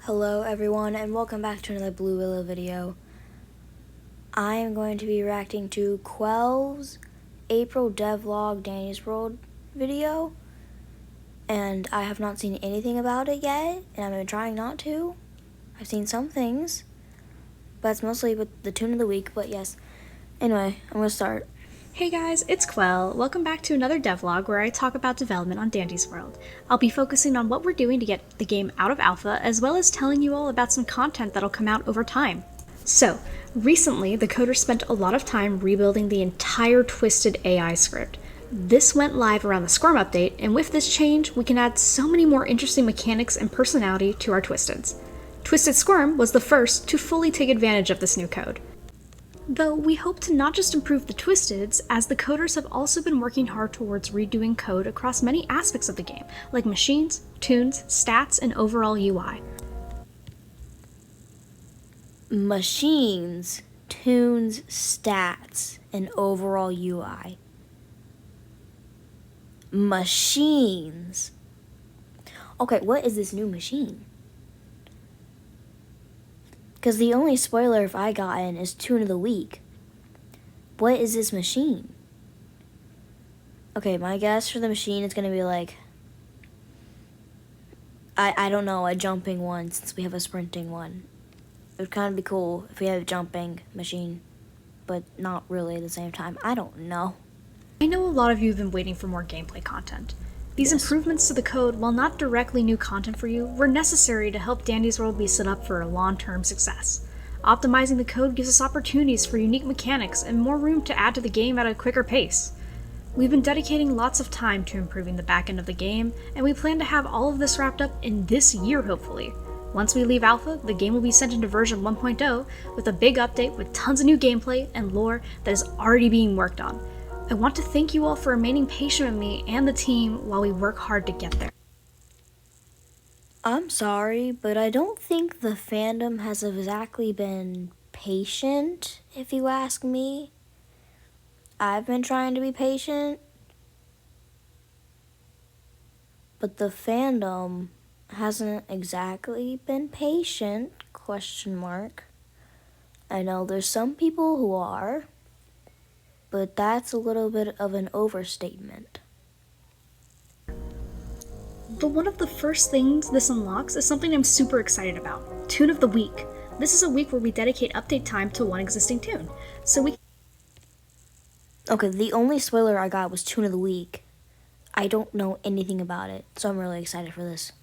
Hello everyone and welcome back to another Blue Willow video. I am going to be reacting to Qwel'S April devlog Danny's World video, and I have not seen anything about it yet, and I've been trying not to. I've seen some things, but it's mostly with the tune of the week, but yes. Anyway, I'm going to start. Hey guys, it's Qwel. Welcome back to another devlog where I talk about development on Dandy's World. I'll be focusing on what we're doing to get the game out of alpha, as well as telling you all about some content that'll come out over time. So, recently the coders spent a lot of time rebuilding the entire Twisted AI script. This went live around the Squirm update, and with this change, we can add so many more interesting mechanics and personality to our Twisteds. Twisted Squirm was the first to fully take advantage of this new code. Though we hope to not just improve the Twisteds, as the coders have also been working hard towards redoing code across many aspects of the game, like machines, tunes, stats, and overall UI. Machines, tunes, stats, and overall UI. Machines. Okay, what is this new machine? Because the only spoiler I gotten is Tune of the Week. What is this machine? Okay, my guess for the machine is going to be like, I don't know, a jumping one since we have a sprinting one. It would kind of be cool if we had a jumping machine, but not really at the same time. I don't know. I know a lot of you have been waiting for more gameplay content. These improvements to the code, while not directly new content for you, were necessary to help Dandy's World be set up for a long-term success. Optimizing the code gives us opportunities for unique mechanics and more room to add to the game at a quicker pace. We've been dedicating lots of time to improving the back end of the game, and we plan to have all of this wrapped up in this year, hopefully. Once we leave alpha, the game will be sent into version 1.0 with a big update with tons of new gameplay and lore that is already being worked on. I want to thank you all for remaining patient with me and the team while we work hard to get there. I'm sorry, but I don't think the fandom has exactly been patient, if you ask me. I've been trying to be patient, but the fandom hasn't exactly been patient, question mark. I know there's some people who are, but that's a little bit of an overstatement. But one of the first things this unlocks is something I'm super excited about, Tune of the Week. This is a week where we dedicate update time to one existing tune. Okay, the only spoiler I got was Tune of the Week. I don't know anything about it, so I'm really excited for this.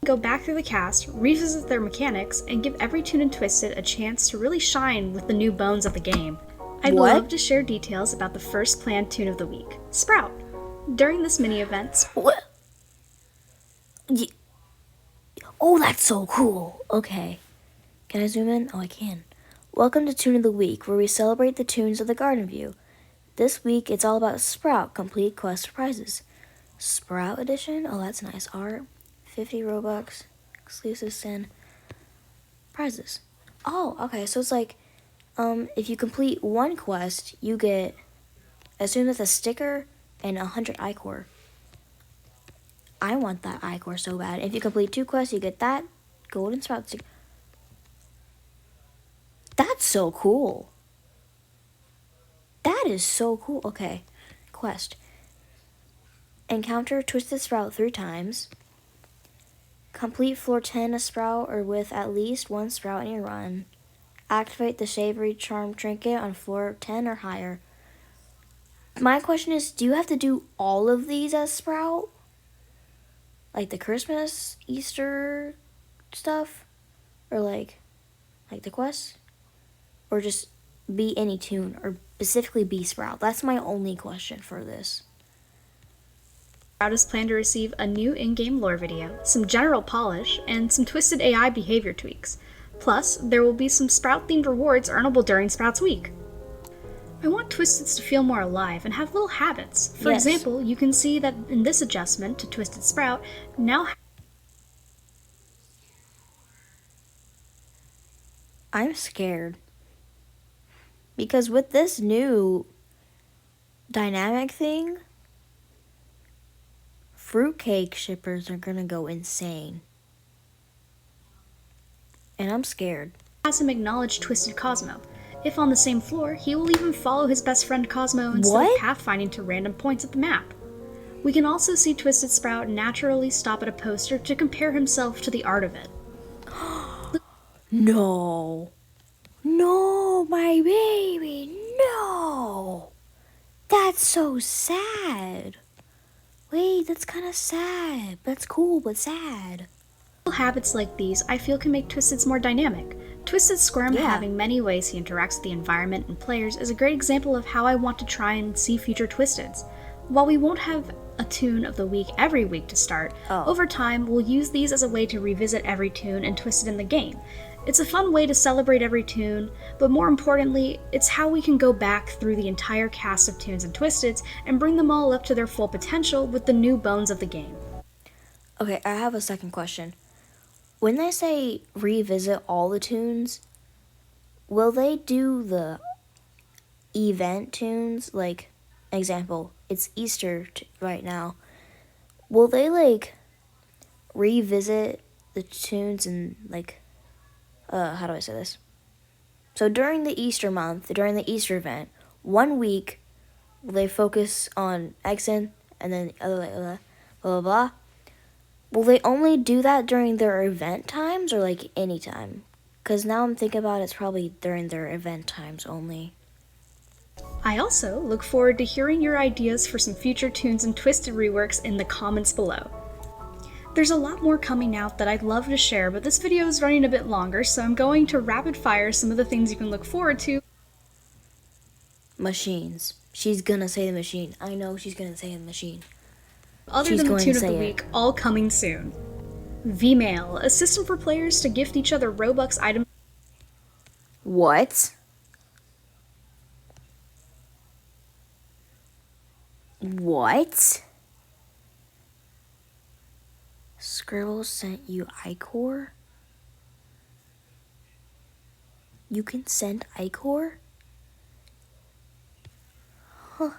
Go back through the cast, revisit their mechanics, and give every tune in Twisted a chance to really shine with the new bones of the game. I'd love to share details about the first planned tune of the week, Sprout. During this mini-event... What? Oh, that's so cool. Okay. Can I zoom in? Oh, I can. Welcome to Tune of the Week, where we celebrate the tunes of the Garden View. This week, it's all about Sprout, complete quest prizes. Sprout Edition? Oh, that's nice. Art, 50 Robux, exclusive sin, prizes. Oh, okay, so it's like, if you complete one quest, you get, assume it's a sticker and 100 iCore. I want that iCore so bad. If you complete 2 quests, you get that golden Sprout sticker. That's so cool. That is so cool. Okay, quest. Encounter Twisted Sprout 3 times. Complete floor 10 a Sprout or with at least 1 Sprout in your run. Activate the Savory Charm Trinket on floor 10 or higher. My question is, do you have to do all of these as Sprout? Like the Christmas, Easter stuff? Or like the quests? Or just be any tune, or specifically be Sprout? That's my only question for this. Sprout is planned to receive a new in-game lore video, some general polish, and some Twisted AI behavior tweaks. Plus, there will be some Sprout-themed rewards earnable during Sprout's week. I want Twisteds to feel more alive and have little habits. For example, you can see that in this adjustment to Twisted Sprout, now I'm scared. Because with this new dynamic thing, fruitcake shippers are gonna go insane. And I'm scared. Has him acknowledge Twisted Cosmo. If on the same floor, he will even follow his best friend Cosmo instead of What? pathfinding to random points at the map. We can also see Twisted Sprout naturally stop at a poster to compare himself to the art of it. No. No, my baby, no. That's so sad. Wait, that's kind of sad. That's cool, but sad. Habits like these, I feel, can make Twisted's more dynamic. Twisted Squirm Yeah. having many ways he interacts with the environment and players is a great example of how I want to try and see future Twisteds. While we won't have a tune of the week every week to start, over time we'll use these as a way to revisit every tune and Twisted in the game. It's a fun way to celebrate every tune, but more importantly, it's how we can go back through the entire cast of tunes and Twisteds and bring them all up to their full potential with the new bones of the game. Okay, I have a second question. When they say revisit all the tunes, will they do the event tunes? Like, example, it's Easter right now. Will they, like, revisit the tunes and, like, how do I say this? So during the Easter month, during the Easter event, 1 week, will they focus on Exen and then blah, blah, blah. Will they only do that during their event times or like any time? Because now I'm thinking about it's probably during their event times only. I also look forward to hearing your ideas for some future tunes and Twisted reworks in the comments below. There's a lot more coming out that I'd love to share, but this video is running a bit longer, so I'm going to rapid fire some of the things you can look forward to. Machines. She's gonna say the machine. I know she's gonna say the machine. Other She's than the going to tune of the say it. week, all coming soon. V-Mail, a system for players to gift each other Robux items. What? What? Scribble sent you iCore? You can send iCore? Huh.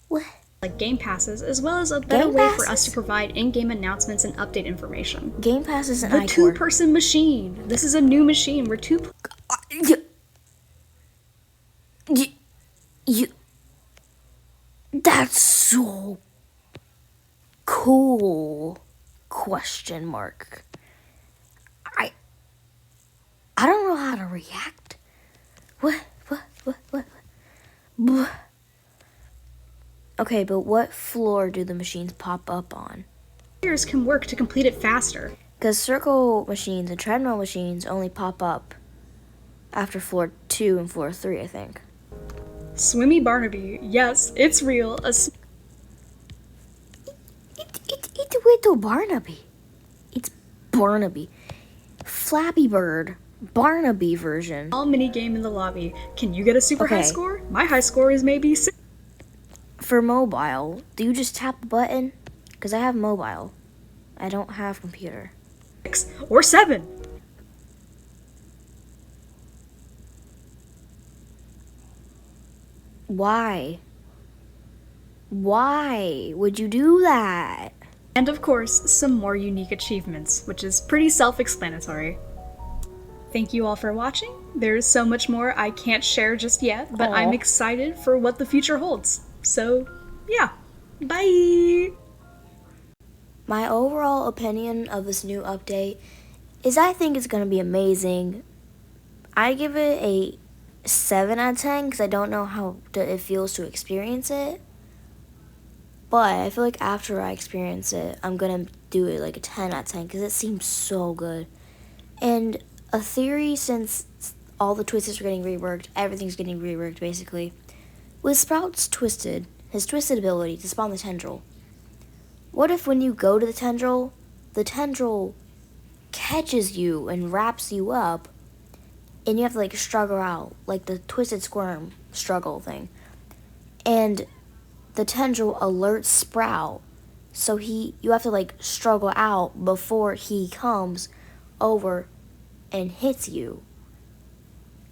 What? Like game passes, as well as a better Game way for us passes? to provide in-game announcements and update information. Game Pass is an The iCore. two-person machine. This is a new machine where You. That's so cool. Question mark. I don't know how to react. What? Blah. Okay, but what floor do the machines pop up on? players can work to complete it faster. Because circle machines and treadmill machines only pop up after floor 2 and floor 3, I think. Swimmy Barnaby, yes, it's real. It's little Barnaby. It's Barnaby. Flappy Bird. Barnaby version. Small mini game in the lobby. Can you get a super high Okay. score? My high score is maybe 6. For mobile, do you just tap a button? Because I have mobile. I don't have computer. Or 7. Why? Why would you do that? And of course, some more unique achievements, which is pretty self-explanatory. Thank you all for watching. There's so much more I can't share just yet, but I'm Aw. excited for what the future holds. So, yeah. Bye! My overall opinion of this new update is I think it's going to be amazing. I give it a 7 out of 10 because I don't know how it feels to experience it. But I feel like after I experience it, I'm going to do it like a 10 out of 10 because it seems so good. And a theory, since all the twists are getting reworked, everything's getting reworked basically. With Sprout's Twisted, his Twisted ability to spawn the tendril, what if when you go to the tendril catches you and wraps you up, and you have to like struggle out, like the Twisted Squirm struggle thing. And the tendril alerts Sprout, so you have to like struggle out before he comes over and hits you.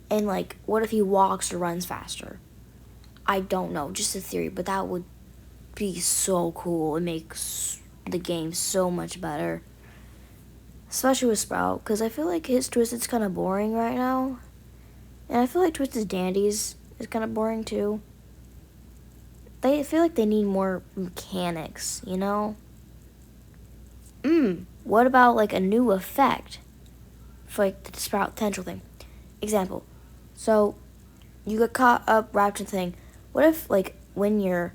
And like, what if he walks or runs faster? I don't know, just a theory, but that would be so cool. It makes the game so much better. especially with Sprout, because I feel like his Twisted's kind of boring right now. And I feel like Twisted's Dandies is kind of boring too. They feel like they need more mechanics, you know? What about like a new effect for like the Sprout Tendril thing? Example. So you get caught up wrapped in the thing. What if like when you're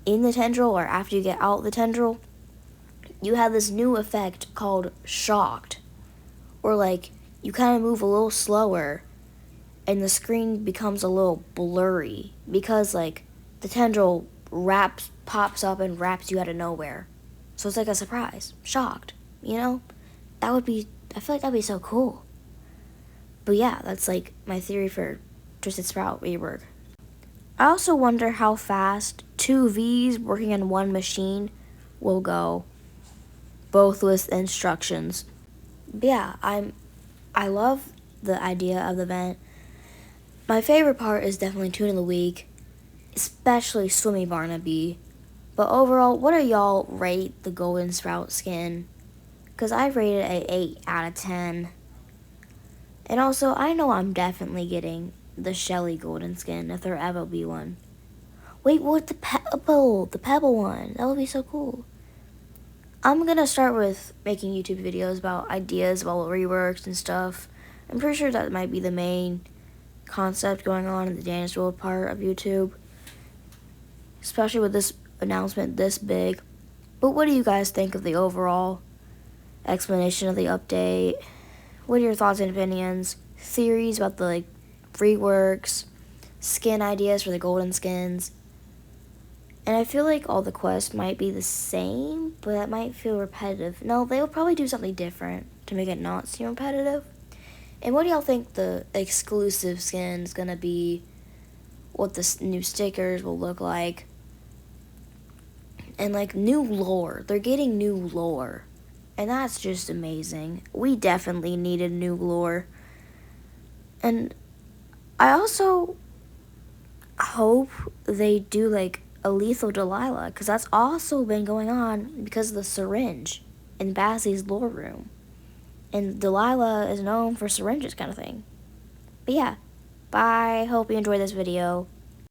in the tendril or after you get out the tendril, you have this new effect called shocked? Or like you kind of move a little slower and the screen becomes a little blurry because like the tendril pops up and wraps you out of nowhere. So it's like a surprise. Shocked. You know? That would be, I feel like that'd be so cool. But yeah, that's like my theory for Twisted Sprout rework. I also wonder how fast two Vs working on one machine will go, both with instructions. But yeah, I love the idea of the event. My favorite part is definitely Tune of the Week, especially Swimmy Barnaby. But overall, what do y'all rate the Golden Sprout skin? Because I rate it an 8 out of 10. And also, I know I'm definitely getting the Shelly Golden skin if there ever be one. Wait, what, the Pebble one? That would be so cool. I'm gonna start with making YouTube videos about ideas about what reworks and stuff. I'm pretty sure that might be the main concept going on in the Dance World part of YouTube, especially with this announcement this big. But what do you guys think of the overall explanation of the update? What are your thoughts and opinions? Theories about the like reworks, skin ideas for the golden skins? And I feel like all the quests might be the same, but that might feel repetitive. No, they will probably do something different to make it not seem repetitive. And what do y'all think the exclusive skin is going to be? What the new stickers will look like? And like new lore. They're getting new lore. And that's just amazing. We definitely needed new lore. And I also hope they do like a lethal Delilah, because that's also been going on because of the syringe in Bassie's lore room. And Delilah is known for syringes kind of thing. But yeah, bye. Hope you enjoyed this video.